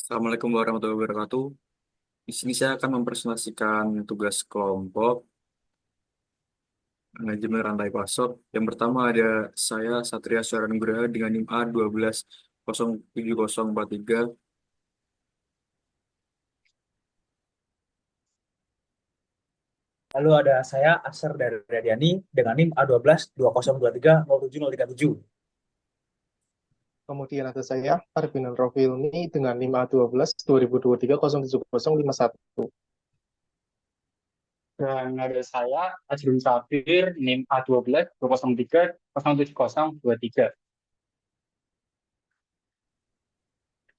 Assalamualaikum warahmatullahi wabarakatuh. Di sini saya akan mempresentasikan tugas kelompok manajemen rantai pasok. Yang pertama ada saya Satria Nugraha dengan NIM A12 07043. Lalu ada saya, Asar dari Radiani, dengan NIM A12 2023 Kemudian ada saya, Arbinan Rofilni dengan 512 2023 07051. Dan ada saya, Ajrul Sabir, NIM A12 203 07023.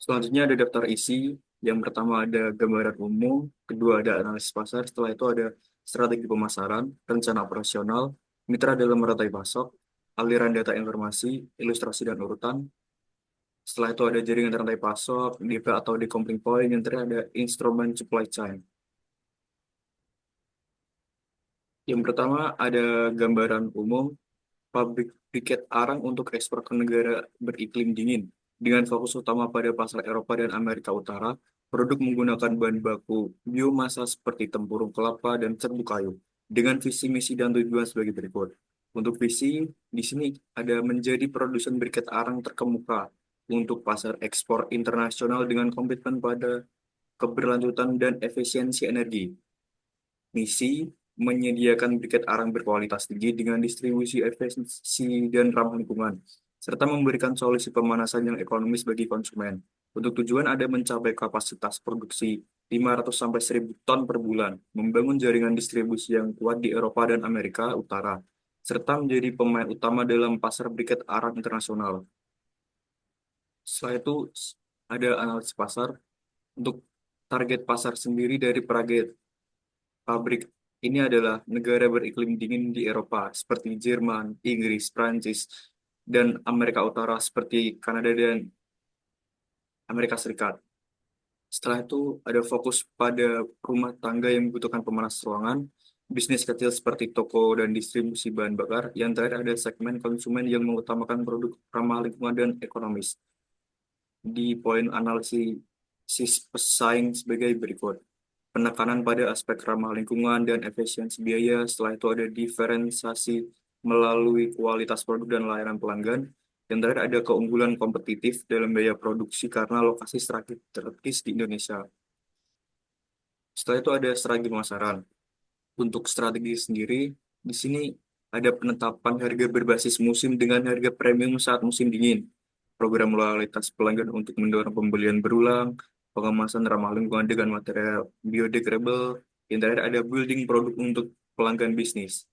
Selanjutnya ada daftar isi. Yang pertama ada gambaran umum, kedua ada analisis pasar, setelah itu ada strategi pemasaran, rencana operasional, mitra dalam rantai pasok, aliran data informasi, ilustrasi dan urutan. Setelah itu ada jaringan rantai pasok, DP atau decoupling point, yang terakhir ada instrumen supply chain. Yang pertama ada gambaran umum pabrik briket arang untuk ekspor ke negara beriklim dingin. Dengan fokus utama pada pasar Eropa dan Amerika Utara, produk menggunakan bahan baku biomasa seperti tempurung kelapa dan serbuk kayu. Dengan visi, misi, dan tujuan sebagai berikut. Untuk visi, di sini ada menjadi produsen briket arang terkemuka untuk pasar ekspor internasional dengan komitmen pada keberlanjutan dan efisiensi energi. Misi, menyediakan briket arang berkualitas tinggi dengan distribusi efisiensi dan ramah lingkungan, serta memberikan solusi pemanasan yang ekonomis bagi konsumen. Untuk tujuan ada mencapai kapasitas produksi 500 sampai 1.000 ton per bulan, membangun jaringan distribusi yang kuat di Eropa dan Amerika Utara, serta menjadi pemain utama dalam pasar briket arang internasional. Setelah itu ada analisis pasar. Untuk target pasar sendiri dari pabrik ini adalah negara beriklim dingin di Eropa seperti Jerman, Inggris, Prancis, dan Amerika Utara seperti Kanada dan Amerika Serikat. Setelah itu ada fokus pada rumah tangga yang membutuhkan pemanas ruangan, bisnis kecil seperti toko dan distribusi bahan bakar. Yang terakhir ada segmen konsumen yang mengutamakan produk ramah lingkungan dan ekonomis. Di poin analisis pesaing sebagai berikut. Penekanan pada aspek ramah lingkungan dan efisiensi biaya. Setelah itu ada diferensiasi melalui kualitas produk dan layanan pelanggan. Yang terakhir ada keunggulan kompetitif dalam biaya produksi karena lokasi strategis di Indonesia. Setelah itu ada strategi pemasaran. Untuk strategi sendiri, di sini ada penetapan harga berbasis musim dengan harga premium saat musim dingin. Program loyalitas pelanggan untuk mendorong pembelian berulang, pengemasan ramah lingkungan dengan material biodegradable. Yang terakhir ada building produk untuk pelanggan bisnis.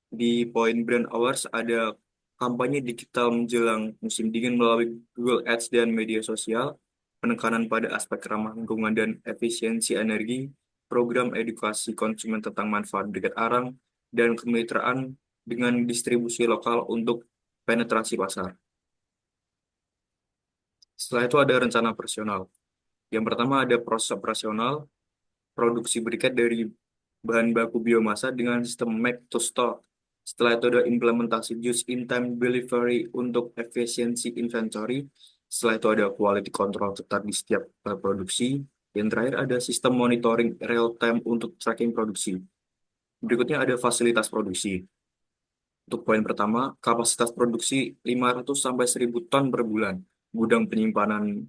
Di Point Brand Awards ada kampanye digital menjelang musim dingin melalui Google Ads dan media sosial, penekanan pada aspek ramah lingkungan dan efisiensi energi, program edukasi konsumen tentang manfaat briket arang, dan kemitraan dengan distribusi lokal untuk penetrasi pasar. Setelah itu ada rencana operasional. Yang pertama ada proses operasional, produksi briket dari bahan baku biomasa dengan sistem make to stock. Setelah itu ada implementasi just in time delivery untuk efisiensi inventory. Setelah itu ada quality control ketat di setiap produksi. Yang terakhir ada sistem monitoring real time untuk tracking produksi. Berikutnya ada fasilitas produksi. Untuk poin pertama, kapasitas produksi 500 sampai 1.000 ton per bulan. Gudang penyimpanan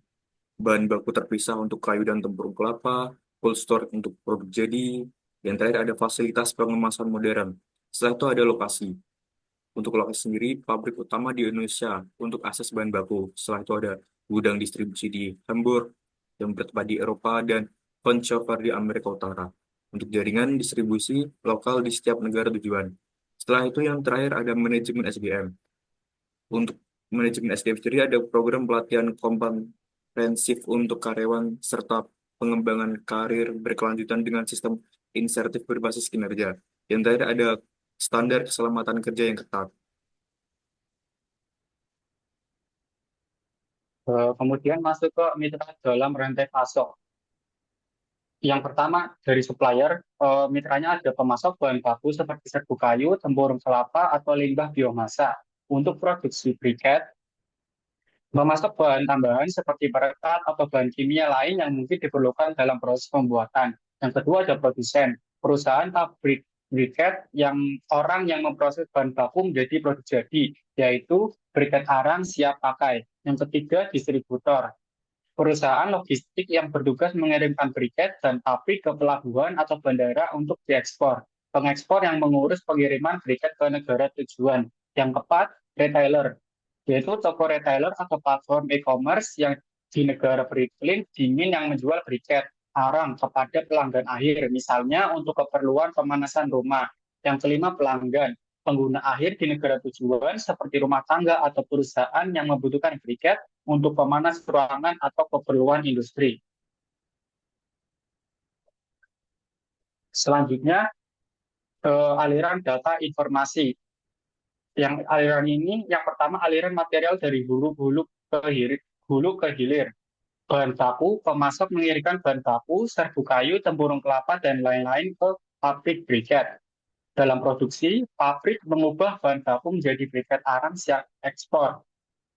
bahan baku terpisah untuk kayu dan tempurung kelapa, cold storage untuk produk jadi. Yang terakhir ada fasilitas pengemasan modern. Setelah itu ada lokasi. Untuk lokasi sendiri, pabrik utama di Indonesia untuk akses bahan baku. Setelah itu ada gudang distribusi di Hamburg, yang bertempat di Eropa, dan Vancouver di Amerika Utara. Untuk jaringan distribusi lokal di setiap negara tujuan. Setelah itu yang terakhir ada manajemen SDM. Untuk manajemen SDM sendiri ada program pelatihan komprehensif untuk karyawan serta pengembangan karir berkelanjutan dengan sistem insentif berbasis kinerja. Yang terakhir ada standar keselamatan kerja yang ketat. Kemudian masuk ke mitra dalam rantai pasok. Yang pertama dari supplier, mitranya ada pemasok bahan baku seperti serbuk kayu, tempurung kelapa, atau limbah biomasa untuk produksi briket. memasok bahan tambahan seperti perekat atau bahan kimia lain yang mungkin diperlukan dalam proses pembuatan. Yang kedua ada produsen, perusahaan pabrik briket yang orang yang memproses bahan baku menjadi produk jadi, yaitu briket arang siap pakai. Yang ketiga distributor, perusahaan logistik yang bertugas mengirimkan briket dan pabrik ke pelabuhan atau bandara untuk diekspor. Pengekspor yang mengurus pengiriman briket ke negara tujuan. Yang keempat, retailer, yaitu toko retailer atau platform e-commerce yang di negara beriklim dingin yang menjual briket arang kepada pelanggan akhir, misalnya untuk keperluan pemanasan rumah. Yang kelima, pelanggan, pengguna akhir di negara tujuan seperti rumah tangga atau perusahaan yang membutuhkan briket untuk pemanas ruangan atau keperluan industri. Selanjutnya, aliran data informasi. Yang aliran ini, yang pertama aliran material dari hulu ke hilir. Bahan baku, pemasok mengirimkan bahan baku, serbuk kayu, tempurung kelapa, dan lain-lain ke pabrik briket. Dalam produksi, pabrik mengubah bahan baku menjadi briket arang siap ekspor.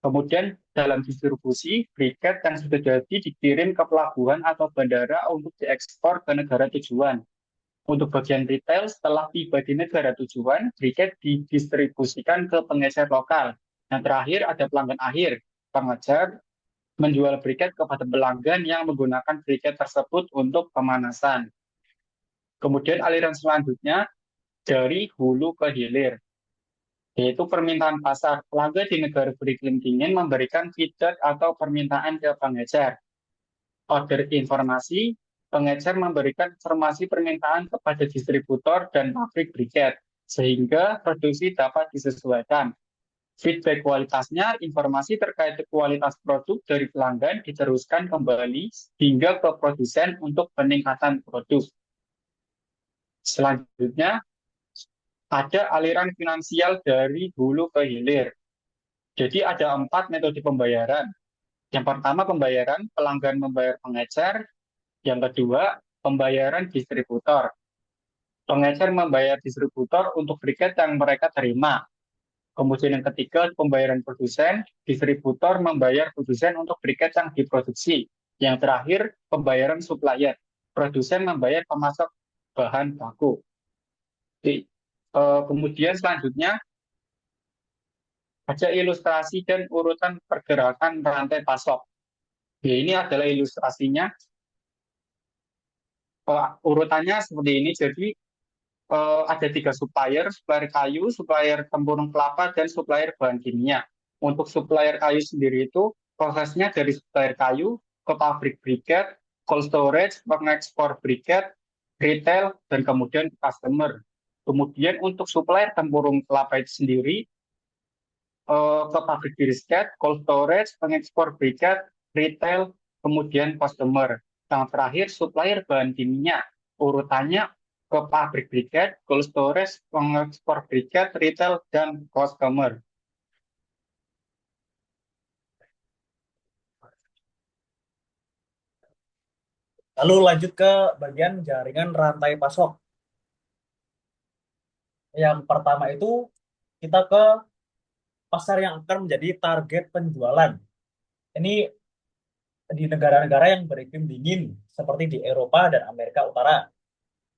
Kemudian dalam distribusi, briket yang sudah jadi dikirim ke pelabuhan atau bandara untuk diekspor ke negara tujuan. Untuk bagian retail, setelah tiba di negara tujuan, briket didistribusikan ke pengecer lokal. Yang terakhir ada pelanggan akhir. Pengecer menjual briket kepada pelanggan yang menggunakan briket tersebut untuk pemanasan. Kemudian aliran selanjutnya dari hulu ke hilir, yaitu permintaan pasar. Pelanggan di negara beriklim dingin memberikan feedback atau permintaan ke pengecer. Order informasi, pengecer memberikan informasi permintaan kepada distributor dan pabrik briket, sehingga produksi dapat disesuaikan. Feedback kualitasnya, informasi terkait kualitas produk dari pelanggan diteruskan kembali hingga ke produsen untuk peningkatan produk. Selanjutnya, ada aliran finansial dari hulu ke hilir. Jadi ada 4 metode pembayaran. Yang pertama pembayaran, pelanggan membayar pengecer. Yang kedua, pembayaran distributor. Pengecer membayar distributor untuk briket yang mereka terima. Kemudian yang ketiga, pembayaran produsen. Distributor membayar produsen untuk briket yang diproduksi. Yang terakhir, pembayaran supplier. Produsen membayar pemasok bahan baku. Kemudian selanjutnya, ada ilustrasi dan urutan pergerakan rantai pasok. Ya, ini adalah ilustrasinya. Urutannya seperti ini. Jadi ada 3 supplier kayu, supplier tempurung kelapa, dan supplier bahan kimia. Untuk supplier kayu sendiri itu prosesnya dari supplier kayu ke pabrik briket, cold storage, pengekspor briket, retail, dan kemudian customer. Kemudian untuk supplier tempurung kelapa itu sendiri ke pabrik briket, cold storage, pengekspor briket, retail, kemudian customer. Yang terakhir supplier bahan kimia. Urutannya ke pabrik briket, cold storage, pengekspor briket, retail, dan customer. Lalu lanjut ke bagian jaringan rantai pasok. Yang pertama itu kita ke pasar yang akan menjadi target penjualan. Ini di negara-negara yang beriklim dingin seperti di Eropa dan Amerika Utara.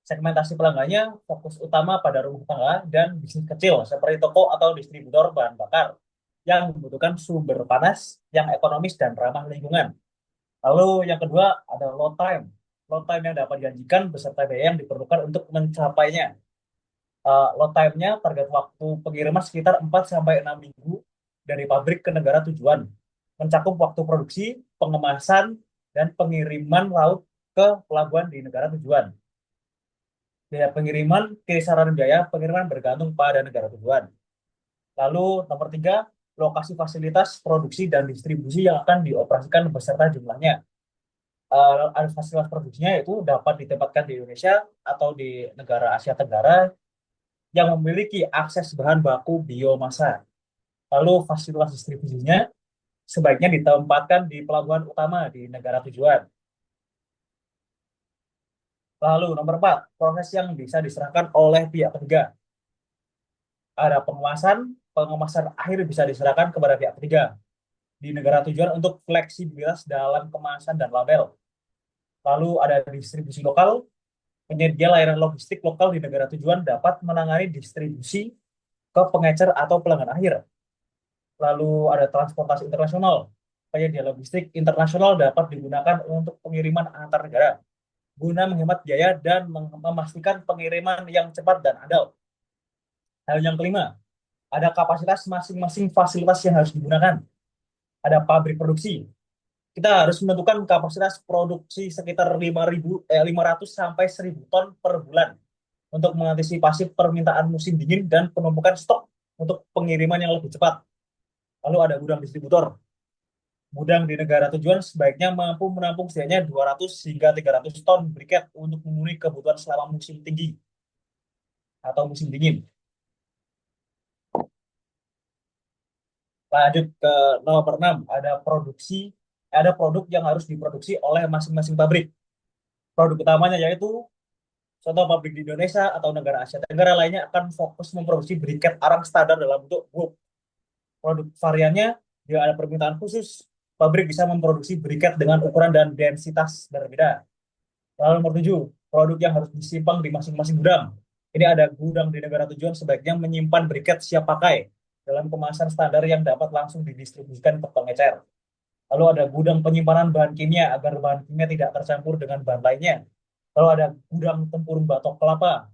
Segmentasi pelanggannya fokus utama pada rumah tangga dan bisnis kecil seperti toko atau distributor bahan bakar yang membutuhkan sumber panas yang ekonomis dan ramah lingkungan. Lalu yang kedua ada load time. Load time yang dapat dijanjikan beserta biaya yang diperlukan untuk mencapainya. Load time-nya target waktu pengiriman sekitar 4-6 minggu dari pabrik ke negara tujuan. Mencakup waktu produksi, pengemasan, dan pengiriman laut ke pelabuhan di negara tujuan. Biaya pengiriman, kisaran biaya pengiriman bergantung pada negara tujuan. Lalu nomor 3, lokasi fasilitas produksi dan distribusi yang akan dioperasikan beserta jumlahnya. Fasilitas produksinya itu dapat ditempatkan di Indonesia atau di negara Asia Tenggara yang memiliki akses bahan baku biomasa. Lalu fasilitas distribusinya sebaiknya ditempatkan di pelabuhan utama di negara tujuan. Lalu nomor 4, proses yang bisa diserahkan oleh pihak ketiga. Ada pengemasan akhir bisa diserahkan kepada pihak ketiga. di negara tujuan untuk fleksibilitas dalam kemasan dan label. Lalu ada distribusi lokal, penyedia layanan logistik lokal di negara tujuan dapat menangani distribusi ke pengecer atau pelanggan akhir. Lalu ada transportasi internasional, penyedia logistik internasional dapat digunakan untuk pengiriman antar negara guna menghemat biaya dan memastikan pengiriman yang cepat dan andal. Hal yang kelima, ada kapasitas masing-masing fasilitas yang harus digunakan. Ada pabrik produksi. Kita harus menentukan kapasitas produksi sekitar 500 sampai 1.000 ton per bulan untuk mengantisipasi permintaan musim dingin dan penumpukan stok untuk pengiriman yang lebih cepat. Lalu ada gudang distributor. Gudang di negara tujuan sebaiknya mampu menampung setidaknya 200 hingga 300 ton briket untuk memenuhi kebutuhan selama musim tinggi atau musim dingin. Lanjut ke nomor 6, ada produk yang harus diproduksi oleh masing-masing pabrik. Produk utamanya yaitu contoh pabrik di Indonesia atau negara Asia Tenggara lainnya akan fokus memproduksi briket arang standar dalam bentuk bulk. Produk variannya, jika ada permintaan khusus, pabrik bisa memproduksi briket dengan ukuran dan densitas berbeda. Lalu nomor 7, produk yang harus disimpan di masing-masing gudang. Ini ada gudang di negara tujuan sebaiknya menyimpan briket siap pakai dalam kemasan standar yang dapat langsung didistribusikan ke pengecer. Lalu ada gudang penyimpanan bahan kimia agar bahan kimia tidak tercampur dengan bahan lainnya. Lalu ada gudang tempurung batok kelapa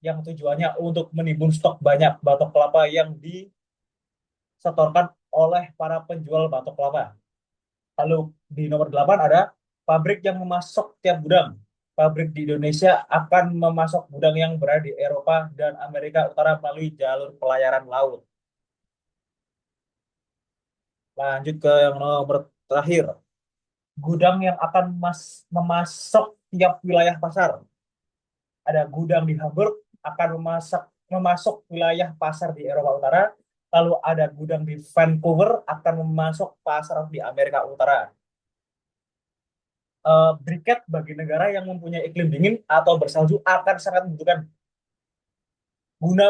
yang tujuannya untuk menimbun stok banyak batok kelapa yang disetorkan oleh para penjual batok kelapa. Lalu di nomor 8 ada pabrik yang memasok tiap gudang. Pabrik di Indonesia akan memasok gudang yang berada di Eropa dan Amerika Utara melalui jalur pelayaran laut. Lanjut ke yang nomor terakhir. Gudang yang akan memasok tiap wilayah pasar. Ada gudang di Hamburg akan memasok wilayah pasar di Eropa Utara. Lalu ada gudang di Vancouver akan memasok pasar di Amerika Utara. Briket bagi negara yang mempunyai iklim dingin atau bersalju akan sangat membutuhkan guna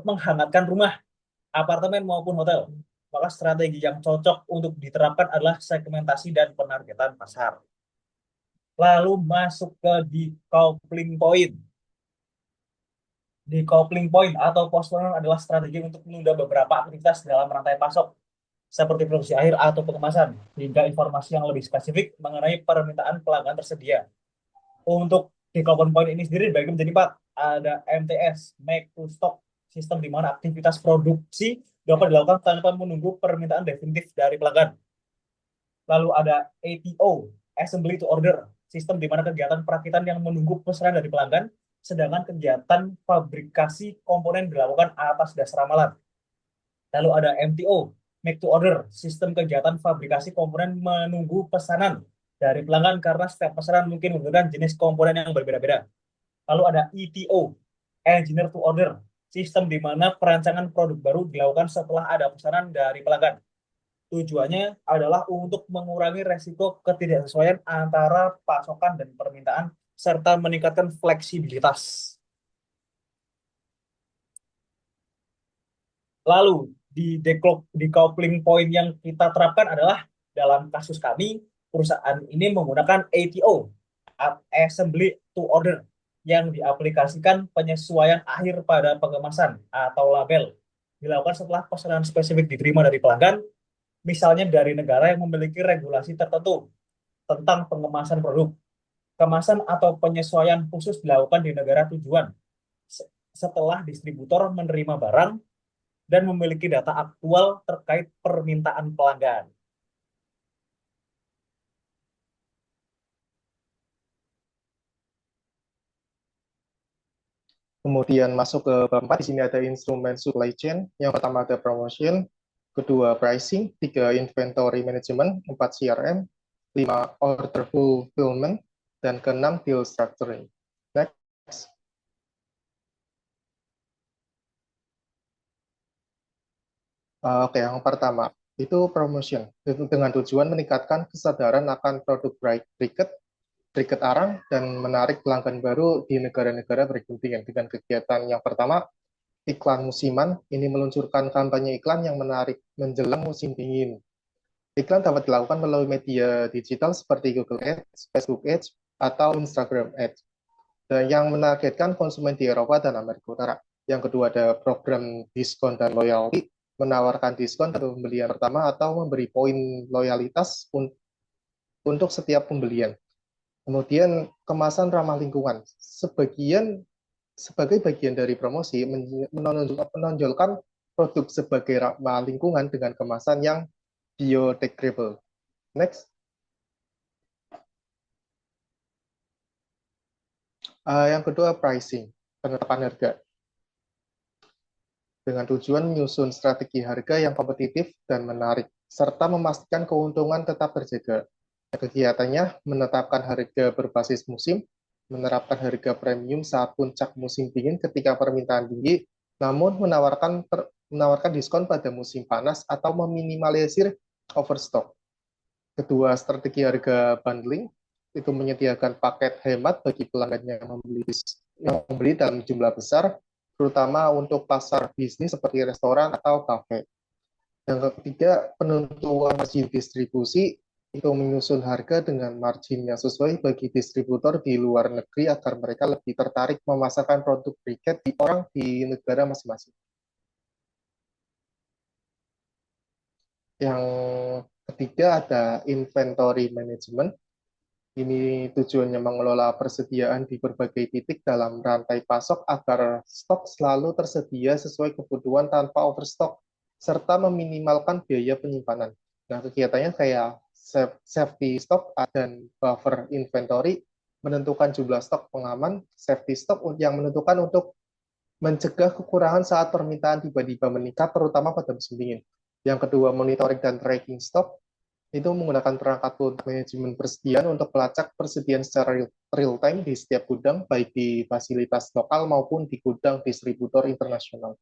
menghangatkan rumah, apartemen maupun hotel. Maka strategi yang cocok untuk diterapkan adalah segmentasi dan penargetan pasar. Lalu masuk ke decoupling point. Decoupling point atau postponement adalah strategi untuk menunda beberapa aktivitas dalam rantai pasok, seperti produksi akhir atau pengemasan, hingga informasi yang lebih spesifik mengenai permintaan pelanggan tersedia. Untuk decoupling point ini sendiri dibagi menjadi 4. Ada MTS, make to stock, sistem di mana aktivitas produksi dapat dilakukan tanpa menunggu permintaan definitif dari pelanggan. Lalu ada ATO, assembly to order, sistem di mana kegiatan perakitan yang menunggu pesanan dari pelanggan, sedangkan kegiatan fabrikasi komponen dilakukan atas dasar ramalan. Lalu ada MTO, make to order, sistem kegiatan fabrikasi komponen menunggu pesanan dari pelanggan karena setiap pesanan mungkin menggunakan jenis komponen yang berbeda-beda. Lalu ada ETO, engineer to order, sistem di mana perancangan produk baru dilakukan setelah ada pesanan dari pelanggan. Tujuannya adalah untuk mengurangi resiko ketidaksesuaian antara pasokan dan permintaan serta meningkatkan fleksibilitas. Lalu di decoupling point yang kita terapkan adalah dalam kasus kami, perusahaan ini menggunakan ATO, assembly to order, yang diaplikasikan penyesuaian akhir pada pengemasan atau label dilakukan setelah pesanan spesifik diterima dari pelanggan, misalnya dari negara yang memiliki regulasi tertentu tentang pengemasan produk. Kemasan atau penyesuaian khusus dilakukan di negara tujuan setelah distributor menerima barang dan memiliki data aktual terkait permintaan pelanggan. Kemudian masuk ke bab 4, di sini ada instrumen supply chain. Yang pertama ada promotion, kedua pricing, 3 inventory management, 4 CRM, 5 order fulfillment, dan ke-6 deal structuring. Next. Oke, yang pertama itu promotion dengan tujuan meningkatkan kesadaran akan produk briket arang dan menarik pelanggan baru di negara-negara berkepentingan dengan kegiatan yang pertama, iklan musiman. Ini meluncurkan kampanye iklan yang menarik menjelang musim dingin. Iklan dapat dilakukan melalui media digital seperti Google Ads, Facebook Ads, atau Instagram Ads, dan yang menargetkan konsumen di Eropa dan Amerika Utara. Yang kedua ada program diskon dan loyalty, menawarkan diskon pada pembelian pertama atau memberi poin loyalitas untuk setiap pembelian. Kemudian kemasan ramah lingkungan. Sebagai bagian dari promosi menonjolkan produk sebagai ramah lingkungan dengan kemasan yang biodegradable. Next. Yang kedua pricing, penetapan harga. Dengan tujuan menyusun strategi harga yang kompetitif dan menarik, serta memastikan keuntungan tetap terjaga. Kegiatannya menetapkan harga berbasis musim, menerapkan harga premium saat puncak musim dingin ketika permintaan tinggi, namun menawarkan diskon pada musim panas atau meminimalisir overstock. Kedua, strategi harga bundling itu menyediakan paket hemat bagi pelanggan yang membeli dalam jumlah besar, terutama untuk pasar bisnis seperti restoran atau kafe. Yang ketiga, penentuan margin distribusi itu menyusun harga dengan margin yang sesuai bagi distributor di luar negeri agar mereka lebih tertarik memasarkan produk briket di negara masing-masing. Yang ketiga ada inventory management. Ini tujuannya mengelola persediaan di berbagai titik dalam rantai pasok agar stok selalu tersedia sesuai kebutuhan tanpa overstock, serta meminimalkan biaya penyimpanan. Nah, kegiatannya kayak safety stock dan buffer inventory, menentukan jumlah stok pengaman, safety stock yang menentukan untuk mencegah kekurangan saat permintaan tiba-tiba meningkat, terutama pada musim dingin. Yang kedua, monitoring dan tracking stok, itu menggunakan perangkat untuk manajemen persediaan untuk melacak persediaan secara real time di setiap gudang, baik di fasilitas lokal maupun di gudang distributor internasional.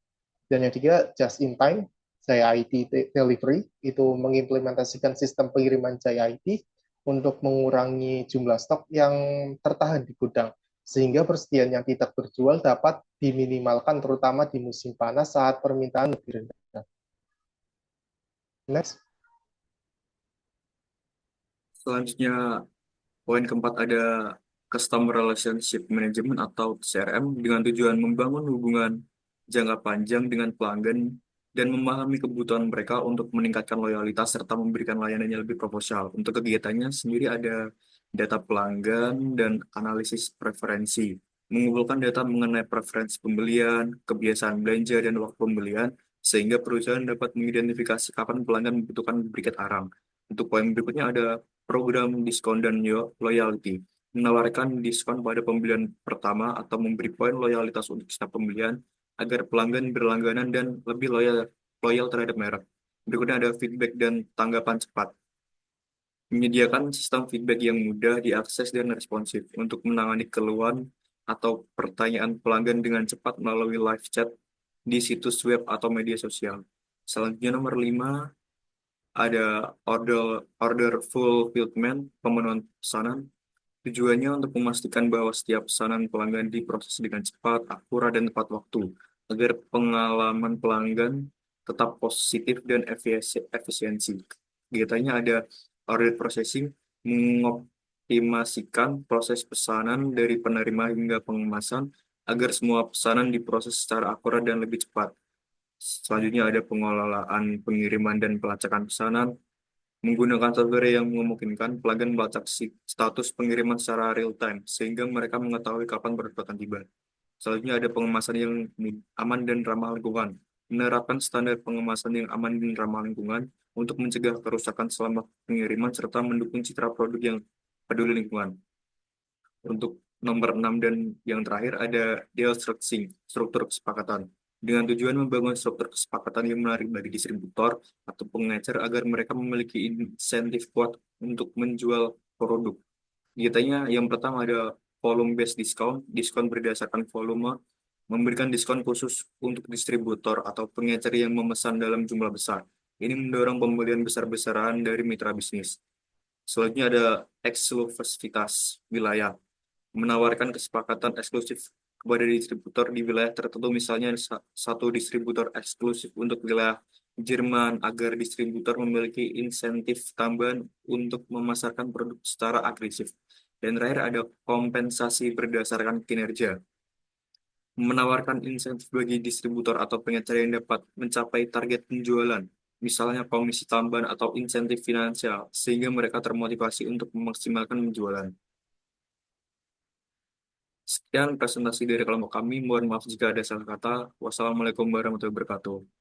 Dan yang ketiga, just in time, JIT delivery, itu mengimplementasikan sistem pengiriman JIT untuk mengurangi jumlah stok yang tertahan di gudang, sehingga persediaan yang tidak terjual dapat diminimalkan terutama di musim panas saat permintaan lebih rendah. Next. Selanjutnya, poin keempat ada Customer Relationship Management atau CRM dengan tujuan membangun hubungan jangka panjang dengan pelanggan dan memahami kebutuhan mereka untuk meningkatkan loyalitas serta memberikan layanan yang lebih proporsional. Untuk kegiatannya sendiri ada data pelanggan dan analisis preferensi. Mengumpulkan data mengenai preferensi pembelian, kebiasaan belanja, dan waktu pembelian, sehingga perusahaan dapat mengidentifikasi kapan pelanggan membutuhkan briket arang. Untuk poin berikutnya ada program diskon dan loyalty, menawarkan diskon pada pembelian pertama atau memberi poin loyalitas untuk setiap pembelian agar pelanggan berlangganan dan lebih loyal terhadap merek. Berikutnya ada feedback dan tanggapan cepat. Menyediakan sistem feedback yang mudah diakses dan responsif untuk menangani keluhan atau pertanyaan pelanggan dengan cepat melalui live chat di situs web atau media sosial. Selanjutnya nomor 5 ada order fulfillment, pemenuhan pesanan. Tujuannya untuk memastikan bahwa setiap pesanan pelanggan diproses dengan cepat, akurat, dan tepat waktu, agar pengalaman pelanggan tetap positif dan efisiensi. Kegiatannya ada order processing, mengoptimasikan proses pesanan dari penerima hingga pengemasan, agar semua pesanan diproses secara akurat dan lebih cepat. Selanjutnya ada pengelolaan pengiriman dan pelacakan pesanan, menggunakan software yang memungkinkan pelanggan melacak status pengiriman secara real time, sehingga mereka mengetahui kapan produk akan tiba. Selanjutnya ada pengemasan yang aman dan ramah lingkungan. Menerapkan standar pengemasan yang aman dan ramah lingkungan untuk mencegah kerusakan selama pengiriman serta mendukung citra produk yang peduli lingkungan. Untuk nomor 6 dan yang terakhir ada deal structuring, struktur kesepakatan. Dengan tujuan membangun struktur kesepakatan yang menarik bagi distributor atau pengecer agar mereka memiliki insentif kuat untuk menjual produk. Biasanya yang pertama ada volume based discount, diskon berdasarkan volume, memberikan diskon khusus untuk distributor atau pengecer yang memesan dalam jumlah besar. Ini mendorong pembelian besar-besaran dari mitra bisnis. Selanjutnya ada eksklusivitas wilayah, menawarkan kesepakatan eksklusif kepada distributor di wilayah tertentu, misalnya satu distributor eksklusif untuk wilayah Jerman agar distributor memiliki insentif tambahan untuk memasarkan produk secara agresif. Dan terakhir ada kompensasi berdasarkan kinerja, menawarkan insentif bagi distributor atau pengecer yang dapat mencapai target penjualan, misalnya komisi tambahan atau insentif finansial, sehingga mereka termotivasi untuk memaksimalkan penjualan. Sekian presentasi dari kelompok kami. Mohon maaf jika ada salah kata. Wassalamualaikum warahmatullahi wabarakatuh.